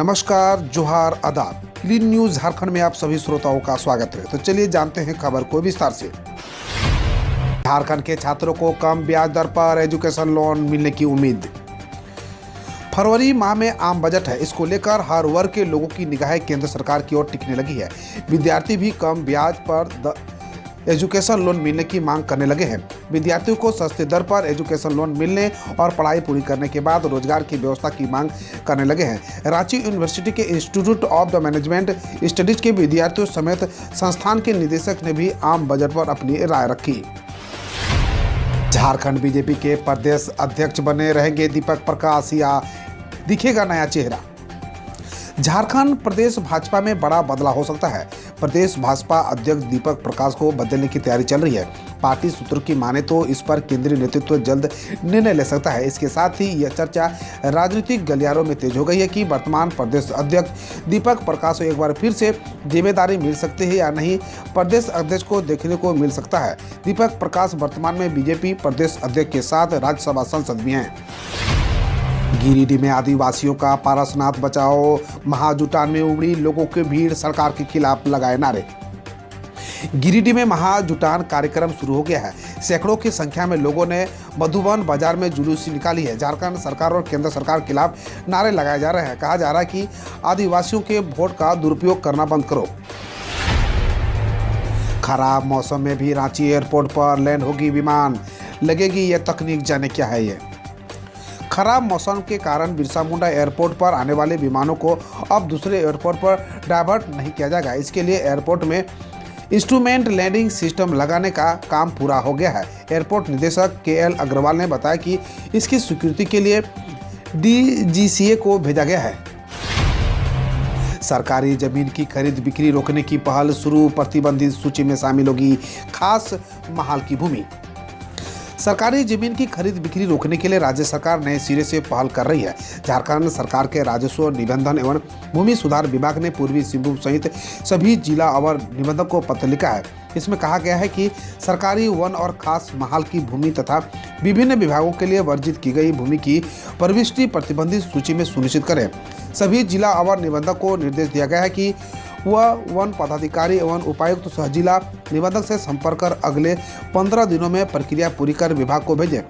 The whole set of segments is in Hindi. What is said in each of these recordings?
नमस्कार, जोहार, आदाब। क्लीन न्यूज झारखंड में आप सभी श्रोताओं का स्वागत है। तो चलिए जानते हैं खबर को विस्तार से। झारखंड के छात्रों को कम ब्याज दर पर एजुकेशन लोन मिलने की उम्मीद। फरवरी माह में आम बजट है, इसको लेकर हर वर्ग के लोगों की निगाहें केंद्र सरकार की ओर टिकने लगी है। विद्यार्थी भी कम ब्याज पर एजुकेशन लोन मिलने की मांग करने लगे हैं। विद्यार्थियों को सस्ते दर पर एजुकेशन लोन मिलने और पढ़ाई पूरी करने के बाद रोजगार की व्यवस्था की मांग करने लगे हैं। रांची यूनिवर्सिटी के institute of the management studies के विद्यार्थियों समेत संस्थान के निदेशक ने भी आम बजट पर अपनी राय रखी। झारखंड बीजेपी के प्रदेश अध्यक्ष बने रहेंगे दीपक प्रकाश या दिखेगा नया चेहरा। झारखंड प्रदेश भाजपा में बड़ा बदलाव हो सकता है। प्रदेश भाजपा अध्यक्ष दीपक प्रकाश को बदलने की तैयारी चल रही है। पार्टी सूत्रों की माने तो इस पर केंद्रीय नेतृत्व जल्द निर्णय ले सकता है। इसके साथ ही यह चर्चा राजनीतिक गलियारों में तेज हो गई है कि वर्तमान प्रदेश अध्यक्ष दीपक प्रकाश को एक बार फिर से जिम्मेदारी मिल सकती है या नहीं, प्रदेश अध्यक्ष को देखने को मिल सकता है। दीपक प्रकाश वर्तमान में बीजेपी प्रदेश अध्यक्ष के साथ राज्यसभा सांसद भी हैं। गिरिडीह में आदिवासियों का पारसनाथ बचाओ महाजुटान में उमड़ी लोगों की भीड़, सरकार के खिलाफ लगाए नारे। गिरिडीह में महाजुटान कार्यक्रम शुरू हो गया है। सैकड़ों की संख्या में लोगों ने मधुबन बाजार में जुलूस निकाली है। झारखंड सरकार और केंद्र सरकार के खिलाफ नारे लगाए जा रहे हैं। कहा जा रहा है कि आदिवासियों के वोट का दुरुपयोग करना बंद करो। खराब मौसम में भी रांची एयरपोर्ट पर लैंड होगी विमान, लगेगी यह तकनीक, जाने क्या है ये। खराब मौसम के कारण बिरसा मुंडा एयरपोर्ट पर आने वाले विमानों को अब दूसरे एयरपोर्ट पर डायवर्ट नहीं किया जाएगा। इसके लिए एयरपोर्ट में इंस्ट्रूमेंट लैंडिंग सिस्टम लगाने का काम पूरा हो गया है। एयरपोर्ट निदेशक KL अग्रवाल ने बताया कि इसकी स्वीकृति के लिए DGCA को भेजा गया है। सरकारी जमीन की खरीद बिक्री रोकने की पहल शुरू, प्रतिबंधित सूची में शामिल होगी खास महाल की भूमि। सरकारी जमीन की खरीद बिक्री रोकने के लिए राज्य सरकार नए सिरे से पहल कर रही है। झारखंड सरकार के राजस्व निबंधन एवं भूमि सुधार विभाग ने पूर्वी सिंहभूम सहित सभी जिला अवर निबंधक को पत्र लिखा है। इसमें कहा गया है कि सरकारी वन और खास महाल की भूमि तथा विभिन्न विभागों के लिए वर्जित की गई भूमि की प्रविष्टि प्रतिबंधित सूची में सुनिश्चित करें। सभी जिला अवर निबंधक को निर्देश दिया गया है कि वह वन पदाधिकारी एवं उपायुक्त सह जिला निबंधक से संपर्क कर अगले 15 दिनों में प्रक्रिया पूरी कर विभाग को भेजें।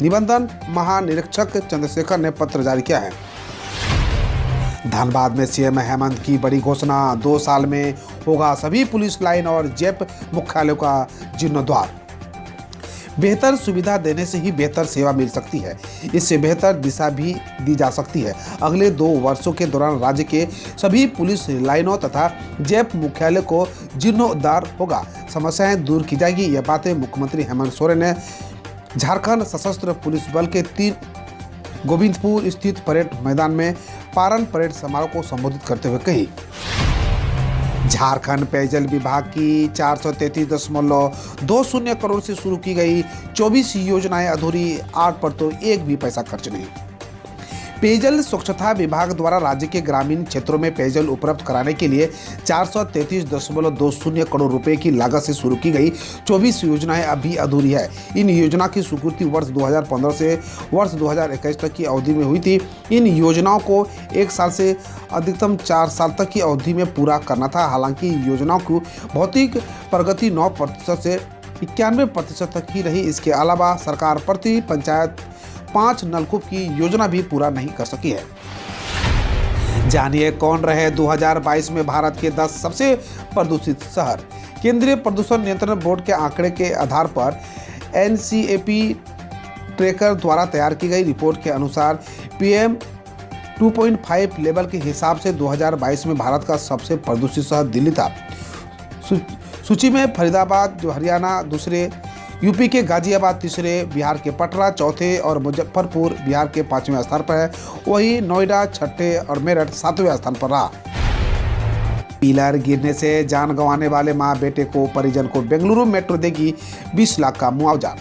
निबंधन महानिरीक्षक चंद्रशेखर ने पत्र जारी किया है। धनबाद में CM हेमंत की बड़ी घोषणा, 2 साल में होगा सभी पुलिस लाइन और जेप मुख्यालयों का जीर्णोद्धार। बेहतर सुविधा देने से ही बेहतर सेवा मिल सकती है, इससे बेहतर दिशा भी दी जा सकती है। अगले 2 वर्षों के दौरान राज्य के सभी पुलिस लाइनों तथा जेप मुख्यालय को जीर्णोद्धार होगा, समस्याएं दूर की जाएगी। यह बातें मुख्यमंत्री हेमंत सोरेन ने झारखंड सशस्त्र पुलिस बल के 3 गोविंदपुर स्थित परेड मैदान में पारण परेड समारोह को संबोधित करते हुए कही। झारखंड पेयजल विभाग की 433.20 करोड़ से शुरू की गई 24 योजनाएं अधूरी, 8 पर तो एक भी पैसा खर्च नहीं। पेयजल स्वच्छता विभाग द्वारा राज्य के ग्रामीण क्षेत्रों में पेयजल उपलब्ध कराने के लिए 433.20 करोड़ रुपए की लागत से शुरू की गई 24 योजनाएं अभी अधूरी है। इन योजना की स्वीकृति वर्ष 2015 से वर्ष 2021 तक की अवधि में हुई थी। इन योजनाओं को 1 साल से अधिकतम 4 साल तक की अवधि में पूरा करना था। हालांकि योजनाओं की भौतिक प्रगति 9% से 91% तक ही रही। इसके अलावा सरकार प्रति पंचायत 5 नलकूप की योजना भी पूरा नहीं कर सकी है। जानिए कौन रहे 2022 में भारत के 10 सबसे प्रदूषित शहर। केंद्रीय प्रदूषण नियंत्रण बोर्ड के आंकड़े के आधार पर NCAP ट्रैकर द्वारा तैयार की गई रिपोर्ट के अनुसार PM 2.5 लेवल के हिसाब से 2022 में भारत का सबसे प्रदूषित शहर दिल्ली था। सूची में फरीदाबाद जो हरियाणा दूसरे, यूपी के गाजियाबाद तीसरे, बिहार के पटना चौथे और मुजफ्फरपुर बिहार के 5वें स्थान पर है। वहीं नोएडा छठे और मेरठ 7वें स्थान पर रहा। पिलर गिरने से जान गंवाने वाले मां बेटे को परिजन को बेंगलुरु मेट्रो देगी 20 लाख का मुआवजा।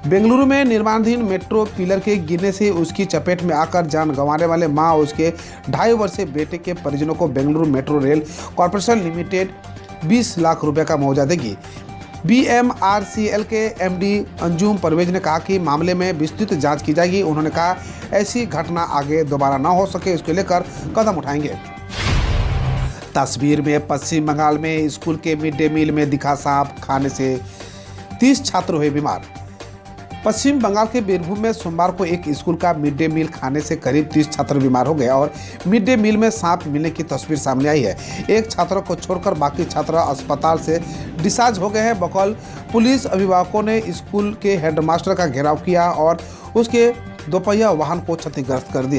बेंगलुरु में निर्माणाधीन मेट्रो पिलर के गिरने से उसकी चपेट में आकर जान गंवाने वाले मां और उसके 2.5 वर्षीय बेटे के परिजनों को Bengaluru metro rail corporation limited 20 lakh रुपए का मुआवजा देगी। BMRCL के MD अंजुम परवेज ने कहा कि मामले में विस्तृत जांच की जाएगी। उन्होंने कहा ऐसी घटना आगे दोबारा न हो सके, इसको लेकर कदम उठाएंगे। तस्वीर में पश्चिम बंगाल में स्कूल के मिड डे मील में दिखा सांप, खाने से 30 छात्र हुए बीमार। पश्चिम बंगाल के बीरभूम में सोमवार को एक स्कूल का मिड डे मील खाने से करीब 30 छात्र बीमार हो गए और मिड डे मील में सांप मिलने की तस्वीर सामने आई है। एक छात्र को छोड़कर बाकी छात्र अस्पताल से डिस्चार्ज हो गए हैं। बकौल पुलिस, अभिभावकों ने स्कूल के हेडमास्टर का घेराव किया और उसके दोपहिया वाहन को क्षतिग्रस्त कर दिया।